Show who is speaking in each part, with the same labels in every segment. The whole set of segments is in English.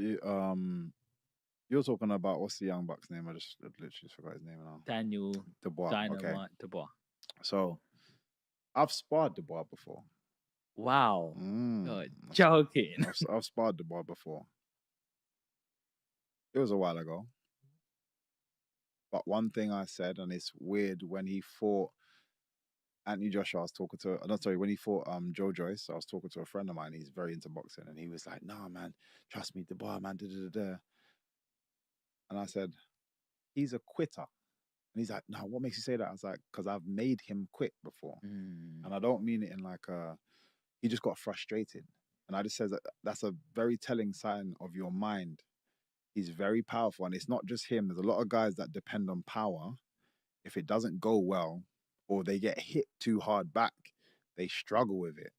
Speaker 1: You, you're talking about what's the young buck's name? I just literally just forgot his name now.
Speaker 2: Daniel
Speaker 1: Dubois. Okay.
Speaker 2: Dynamite Dubois.
Speaker 1: So I've sparred Dubois before.
Speaker 2: Wow.
Speaker 1: Mm,
Speaker 2: You're joking.
Speaker 1: I've sparred Dubois before. It was a while ago. But one thing I said, and it's weird, when he fought Anthony Joshua, I was talking to, no, sorry, when he fought Joe Joyce, I was talking to a friend of mine. He's very into boxing, and he was like, "Nah, man, trust me, Dubois, man, da da da." And I said, "He's a quitter." And he's like, "No, what makes you say that?" I was like, "Because I've made him quit before."
Speaker 2: Mm.
Speaker 1: And I don't mean it in like he just got frustrated. And I just says that that's a very telling sign of your mind. He's very powerful. And it's not just him. There's a lot of guys that depend on power. If it doesn't go well or they get hit too hard back, they struggle with it.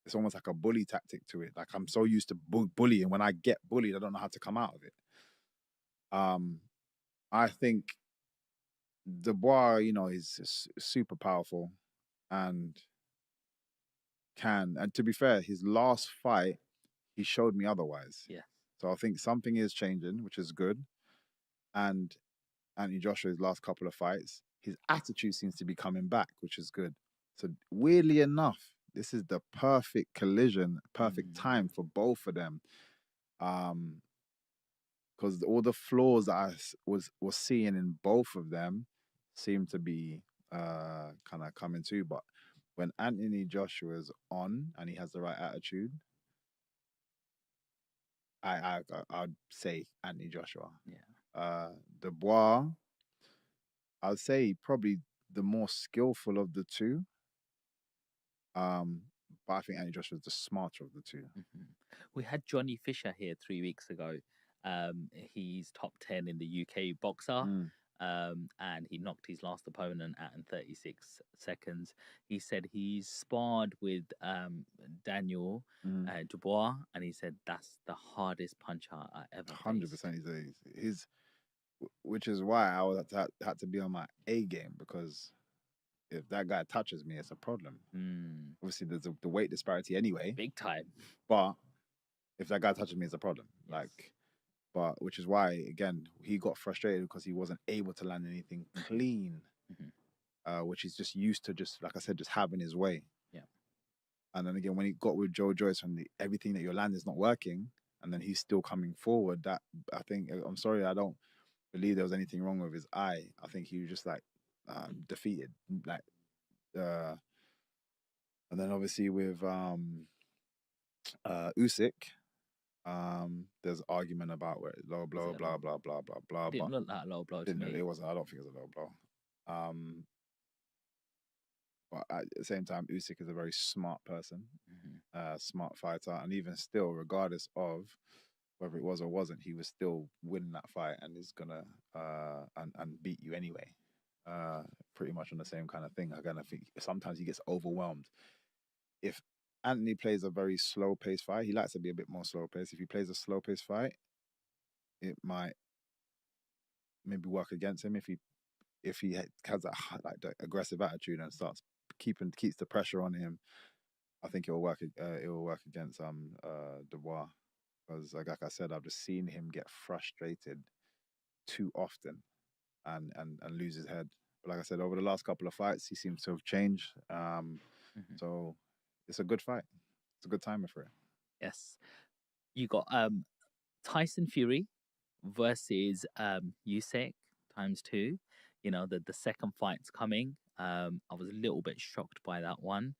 Speaker 1: It's almost like a bully tactic to it. Like I'm so used to bullying. When I get bullied, I don't know how to come out of it. I think Dubois, is super powerful and and to be fair, his last fight, he showed me otherwise.
Speaker 2: Yeah.
Speaker 1: So I think something is changing, which is good. And Anthony Joshua's last couple of fights, his attitude seems to be coming back, which is good. So weirdly enough, this is the perfect collision, perfect time for both of them. Because all the flaws that I was seeing in both of them seem to be kind of coming too. But when Anthony Joshua's on and he has the right attitude, I'd say Anthony Joshua.
Speaker 2: Yeah.
Speaker 1: Dubois, I'd say probably the more skillful of the two. But I think Anthony Joshua is the smarter of the 2.
Speaker 2: Mm-hmm. We had Johnny Fisher here 3 weeks ago. He's top 10 in the UK boxer.
Speaker 1: Mm.
Speaker 2: And he knocked his last opponent out in 36 seconds. He said he's sparred with Daniel Dubois, and he said that's the hardest puncher I ever
Speaker 1: 100%. He's which is why I was had to be on my A game, because if that guy touches me, it's a problem. Obviously, there's the weight disparity anyway.
Speaker 2: Big time.
Speaker 1: But if that guy touches me, it's a problem.
Speaker 2: Yes.
Speaker 1: Like, but which is why, again, he got frustrated because he wasn't able to land anything clean, which he's just used to, just like I said, just having his way.
Speaker 2: Yeah.
Speaker 1: And then again, when he got with Joe Joyce, and everything that your land is not working, and then he's still coming forward, that I think, I'm sorry, I don't believe there was anything wrong with his eye. I think he was just like defeated, like. And then obviously with Usyk, there's argument about where low blow, blah blah blah blah blah.
Speaker 2: It didn't look like a low blow to me.
Speaker 1: It wasn't. I don't think it was a low blow. But at the same time, Usyk is a very smart person, smart fighter, and even still, regardless of whether it was or wasn't, he was still winning that fight and is gonna and beat you anyway. Pretty much on the same kind of thing. Again, I think sometimes he gets overwhelmed. If Anthony plays a very slow paced fight, he likes to be a bit more slow paced. If he plays a slow paced fight, it might maybe work against him. If he has that like the aggressive attitude and keeps the pressure on him, I think it will work. It will work against Dubois, because like I said, I've just seen him get frustrated too often and lose his head. But like I said, over the last couple of fights, he seems to have changed. So it's a good fight. It's a good timer for it.
Speaker 2: Yes. You got Tyson Fury versus Usyk ×2. You know, the second fight's coming. I was a little bit shocked by that one,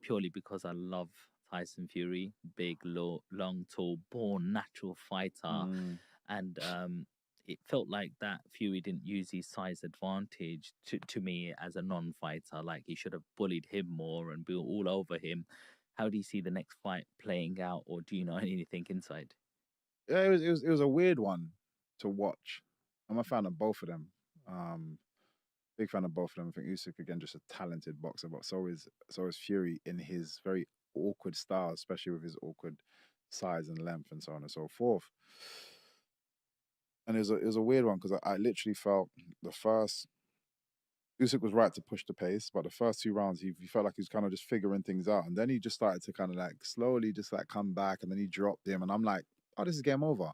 Speaker 2: purely because I love Tyson Fury, big, long, tall, born natural fighter, and it felt like that Fury didn't use his size advantage to me as a non-fighter. Like, he should have bullied him more and been all over him. How do you see the next fight playing out, or do you know anything inside?
Speaker 1: Yeah, it was a weird one to watch. I'm a fan of both of them. Big fan of both of them. I think Usyk, again, just a talented boxer, but so is Fury in his very awkward style, especially with his awkward size and length and so on and so forth. And it was a weird one, because I literally felt the first Usyk was right to push the pace, but the first 2 rounds he felt like he was kind of just figuring things out, and then he just started to kind of like slowly just like come back, and then he dropped him, and I'm like, oh, this is game over.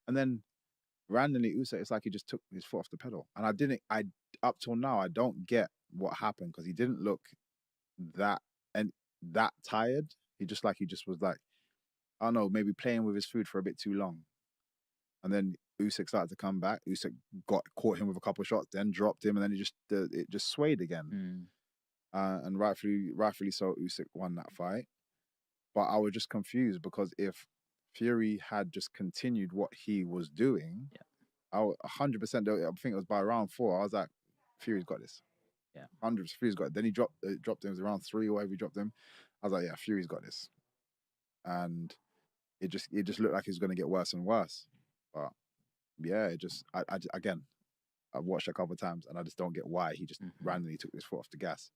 Speaker 1: And then randomly Usyk, it's like he just took his foot off the pedal. And I up till now, I don't get what happened because he didn't look that and that tired. He just was like, I don't know, maybe playing with his food for a bit too long. And then Usyk started to come back. Usyk caught him with a couple of shots, then dropped him, and then it just swayed again. And rightfully so, Usyk won that fight. But I was just confused because if Fury had just continued what he was doing, I 100%. I think it was by round 4. I was like, Fury's got this. 100%. Fury's got it. Then he dropped him. It was around 3 or whatever he dropped him. I was like, yeah, Fury's got this. And it just looked like it was going to get worse and worse. But yeah, it just again, I've watched a couple of times and I just don't get why he just randomly took his foot off the gas.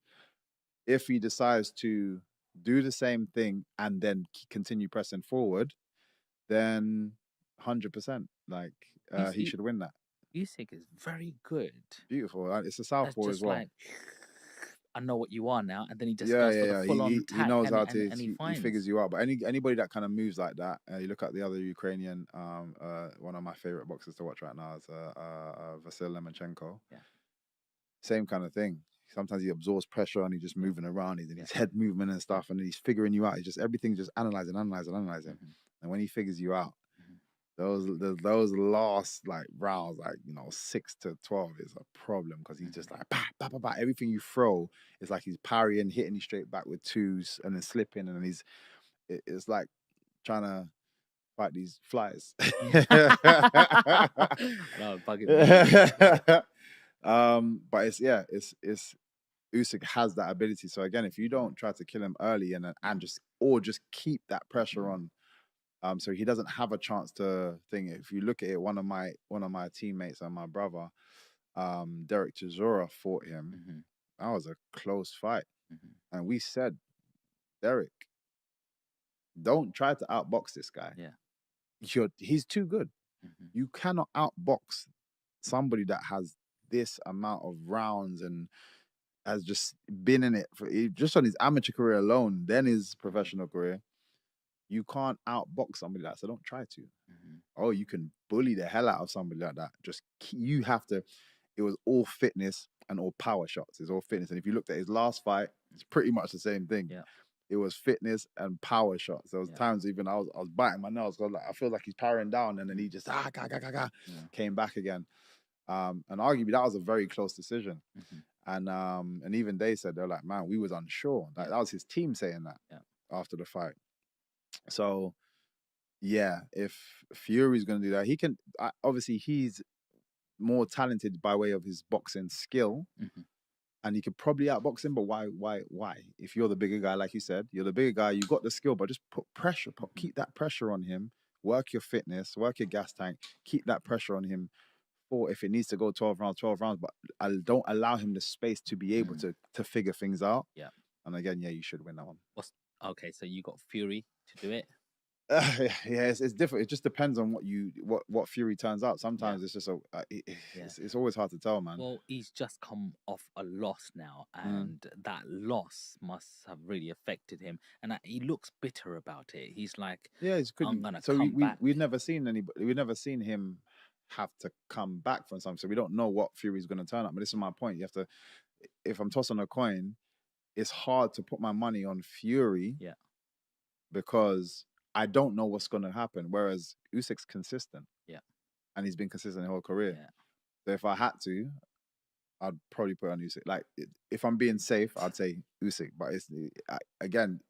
Speaker 1: If he decides to do the same thing and then continue pressing forward, then 100%, like he should win that.
Speaker 2: Usyk is very good.
Speaker 1: Beautiful. It's a southpaw as well.
Speaker 2: Like, I know what you are now, and then he just goes for the full-on attack.
Speaker 1: He knows how
Speaker 2: to.
Speaker 1: He figures you out. But anybody that kind of moves like that, you look at the other Ukrainian, one of my favorite boxers to watch right now is Vasyl Lomachenko.
Speaker 2: Yeah.
Speaker 1: Same kind of thing. Sometimes he absorbs pressure and he's just moving around. He's in his head movement and stuff, and he's figuring you out. He's just everything's just analyzing. And when he figures you out, those last like rounds, like 6 to 12, is a problem because he's just like bah, bah, bah, bah. Everything you throw is like he's parrying, hitting you straight back with twos, and then slipping, and it's like trying to fight these flies.
Speaker 2: No, bugging me.
Speaker 1: But it's Usyk has that ability. So again, if you don't try to kill him early and just keep that pressure on. So he doesn't have a chance to think. If you look at it, one of my teammates and my brother, Derek Chisora, fought him. That was a close fight, and we said, Derek, don't try to outbox this guy.
Speaker 2: Yeah,
Speaker 1: he's too good. You cannot outbox somebody that has this amount of rounds and has just been in it just on his amateur career alone, then his professional career. You can't outbox somebody like that, so don't try to. Oh, you can bully the hell out of somebody like that. You have to. It was all fitness and all power shots. It's all fitness. And if you looked at his last fight, it's pretty much the same thing.
Speaker 2: Yeah.
Speaker 1: It was fitness and power shots. There was times even I was biting my nails because I feel like he's powering down, and then he just came back again. And arguably that was a very close decision. And even they said, they're like, man, we was unsure. Like that was his team saying that after the fight. So, yeah, if Fury's going to do that, he can. Obviously, he's more talented by way of his boxing skill, and he could probably outbox him. But why? If you're the bigger guy, like you said, you're the bigger guy. You got the skill, but just put pressure. Keep that pressure on him. Work your fitness. Work your gas tank. Keep that pressure on him. Or if it needs to go 12 rounds. But I don't allow him the space to be able to figure things out.
Speaker 2: Yeah.
Speaker 1: And again, you should win that one.
Speaker 2: Okay, so you got Fury to do it.
Speaker 1: It's different. It just depends on what Fury turns out. Sometimes it's just it's always hard to tell, man.
Speaker 2: Well, he's just come off a loss now, and that loss must have really affected him, and he looks bitter about it. He's like, I'm gonna come back.
Speaker 1: We've never seen him have to come back from something, so we don't know what Fury's going to turn up. But this is my point. You have to, if I'm tossing a coin, it's hard to put my money on Fury, because I don't know what's going to happen. Whereas Usyk's consistent, and he's been consistent the whole career. So if I had to, I'd probably put on Usyk. Like if I'm being safe, I'd say Usyk. But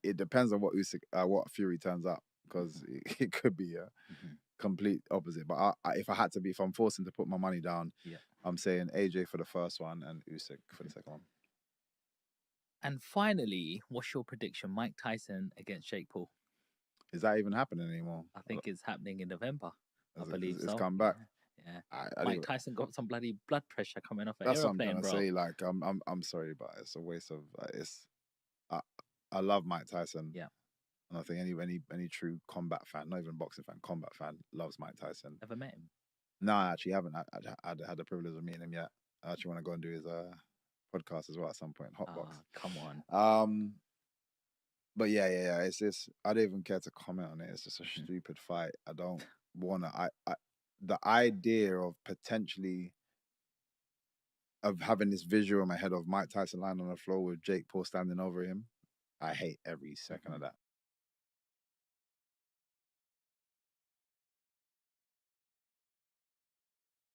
Speaker 1: it depends on what Fury turns up, because it could be a complete opposite. But if I'm forcing to put my money down, I'm saying AJ for the first one and Usyk for the second one.
Speaker 2: And finally, what's your prediction? Mike Tyson against Jake Paul.
Speaker 1: Is that even happening anymore?
Speaker 2: I think it's happening in November. I believe
Speaker 1: it's come back.
Speaker 2: Yeah. Mike Tyson got some bloody blood pressure coming off an
Speaker 1: That's
Speaker 2: aeroplane,
Speaker 1: what I'm trying to say. Like, I'm sorry, but it's a waste of. I love Mike Tyson.
Speaker 2: Yeah.
Speaker 1: And I think any true combat fan, not even boxing fan, combat fan, loves Mike Tyson.
Speaker 2: Ever met him?
Speaker 1: No, I actually haven't. I had the privilege of meeting him yet. I actually want to go and do his podcast as well at some point. Hotbox.
Speaker 2: Come on.
Speaker 1: But yeah. It's just I don't even care to comment on it. It's just a stupid fight. I don't. Warner, the idea of potentially of having this visual in my head of Mike Tyson lying on the floor with Jake Paul standing over him, I hate every second of that.